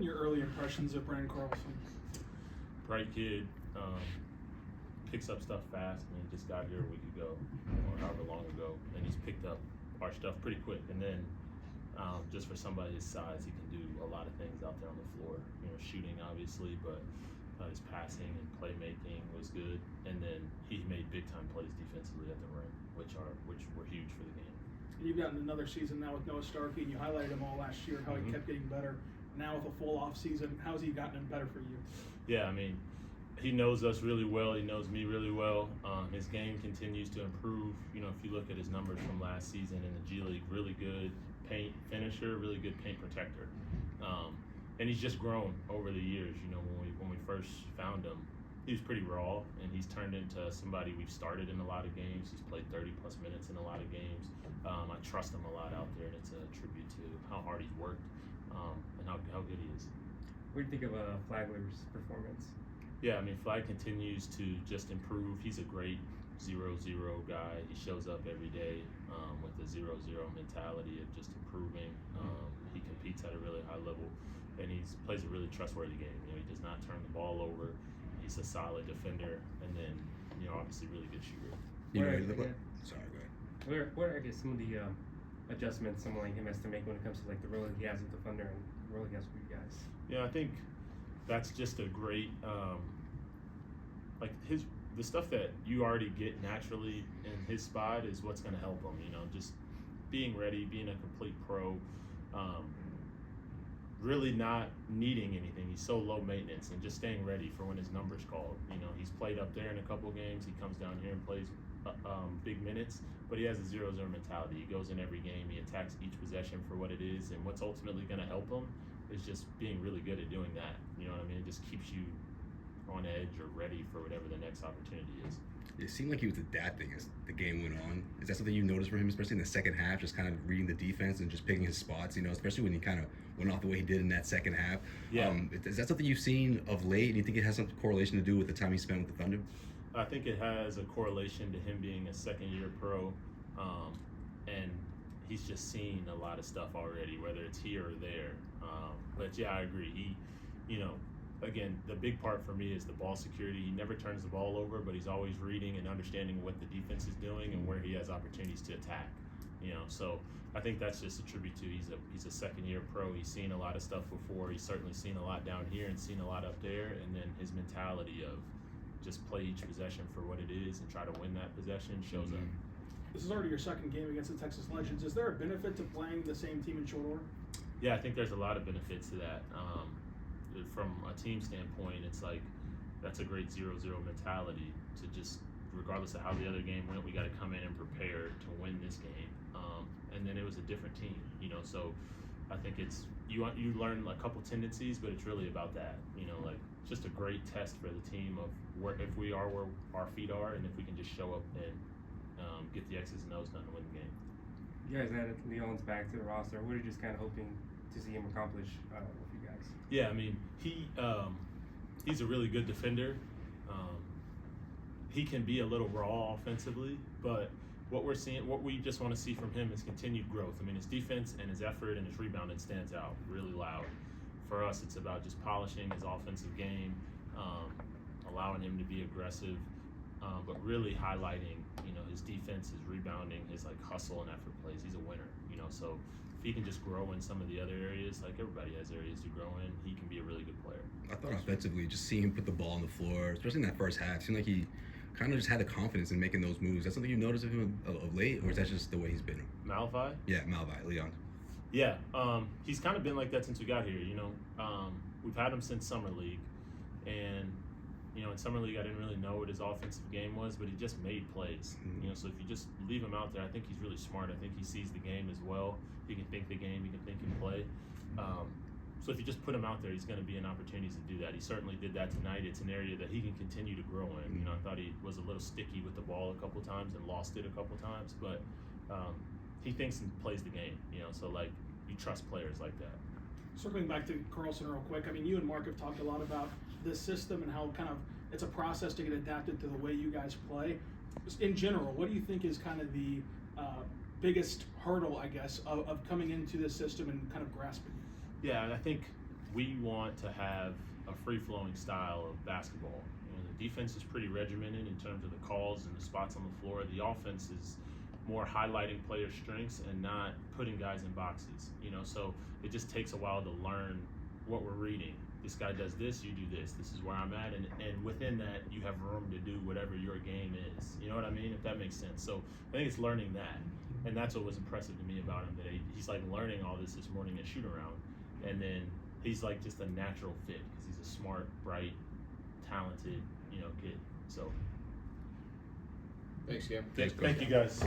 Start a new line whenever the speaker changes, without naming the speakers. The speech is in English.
been your early impressions of Brandon Carlson?
Bright kid, picks up stuff fast, and he just got here a week ago, or however long ago, and he's picked up our stuff pretty quick. And then, just for somebody his size, he can do a lot of things out there on the floor. Shooting obviously, but his passing and playmaking was good. And then he made big time plays defensively at the rim, which were huge for the game.
You've gotten another season now with Noah Starkey, and you highlighted him all last year, how he kept getting better. Now with a full off season, how's he gotten better for you?
Yeah, I mean, he knows us really well. He knows me really well. His game continues to improve. If you look at his numbers from last season in the G League, really good paint finisher, really good paint protector. And he's just grown over the years. When we first found him, he was pretty raw, and he's turned into somebody we've started in a lot of games. He's played 30 plus minutes in a lot of games. I trust him a lot out there, and it's a tribute to how hard he's worked and how good he is.
What do you think of Flagler's performance?
Yeah, I mean, Flag continues to just improve. He's a great 0-0 guy. He shows up every day with a 0-0 mentality of just improving. He competes at a really high level, and he plays a really trustworthy game. He does not turn the ball over. He's a solid defender, and then obviously really good shooter.
Sorry, go ahead. What are, I guess, some of the adjustments someone like him has to make when it comes to like the role that he has with the Thunder and the role he has with you guys?
Yeah, I think that's just a great the stuff that you already get naturally in his spot is what's going to help him. Just being ready, being a complete pro, really not needing anything. He's so low maintenance, and just staying ready for when his number's called. He's played up there in a couple games. He comes down here and plays big minutes, but he has a 0-0 mentality. He goes in every game. He attacks each possession for what it is, and what's ultimately going to help him is just being really good at doing that. You know what I mean? It just keeps you on edge or ready for whatever the next opportunity is.
It seemed like he was adapting as the game went on. Is that something you noticed from him, especially in the second half, just kind of reading the defense and just picking his spots, especially when he kind of went off the way he did in that second half?
Yeah.
Is that something you've seen of late? Do you think it has some correlation to do with the time he spent with the Thunder?
I think it has a correlation to him being a second-year pro, and he's just seen a lot of stuff already, whether it's here or there. But yeah, I agree. Again, the big part for me is the ball security. He never turns the ball over, but he's always reading and understanding what the defense is doing and where he has opportunities to attack. So I think that's just a tribute to he's a second-year pro. He's seen a lot of stuff before. He's certainly seen a lot down here and seen a lot up there. And then his mentality of just play each possession for what it is and try to win that possession shows up.
This is already your second game against the Texas Legends. Is there a benefit to playing the same team in short order?
Yeah, I think there's a lot of benefits to that. From a team standpoint, it's like that's a great 0-0 mentality to just, regardless of how the other game went, we got to come in and prepare to win this game. And then it was a different team, so I think it's you learn a couple tendencies, but it's really about that, just a great test for the team of if we are where our feet are, and if we can just show up and get the X's and O's done to win the game.
You guys added Leon's back to the roster. What are you just kind of hoping to see him accomplish with you guys?
Yeah, I mean, he's a really good defender. He can be a little raw offensively, but what we just want to see from him is continued growth. I mean, his defense and his effort and his rebounding stands out really loud. For us, it's about just polishing his offensive game, allowing him to be aggressive, but really highlighting, his defense, his rebounding, his hustle and effort plays. He's a winner, so if he can just grow in some of the other areas, like everybody has areas to grow in, he can be a really good player.
I thought offensively, just seeing him put the ball on the floor, especially in that first half, seemed like he kind of just had the confidence in making those moves. Is that something you noticed of him of late, or is that just the way he's been?
Malvi?
Yeah, Malvi, Leon.
Yeah, he's kind of been like that since we got here, We've had him since Summer League, and in Summer League I didn't really know what his offensive game was, but he just made plays. So if you just leave him out there, I think he's really smart. I think he sees the game as well. He can think the game, he can think and play. So if you just put him out there, he's going to be in opportunities to do that. He certainly did that tonight. It's an area that he can continue to grow in. I thought he was a little sticky with the ball a couple times and lost it a couple times, but he thinks and plays the game, so you trust players like that.
Circling back to Carlson real quick, I mean, you and Mark have talked a lot about this system and how kind of it's a process to get adapted to the way you guys play. Just in general, what do you think is kind of the biggest hurdle, I guess, of coming into this system and kind of grasping it?
Yeah, I think we want to have a free-flowing style of basketball. The defense is pretty regimented in terms of the calls and the spots on the floor. The offense is more highlighting player strengths and not putting guys in boxes. So it just takes a while to learn what we're reading. This guy does this, you do this. This is where I'm at, and within that, you have room to do whatever your game is. You know what I mean? If that makes sense. So I think it's learning that, and that's what was impressive to me about him. That he's like learning all this morning at shoot around, and then he's like just a natural fit because he's a smart, bright, talented, kid. So
Thanks, Cam.
thank you guys.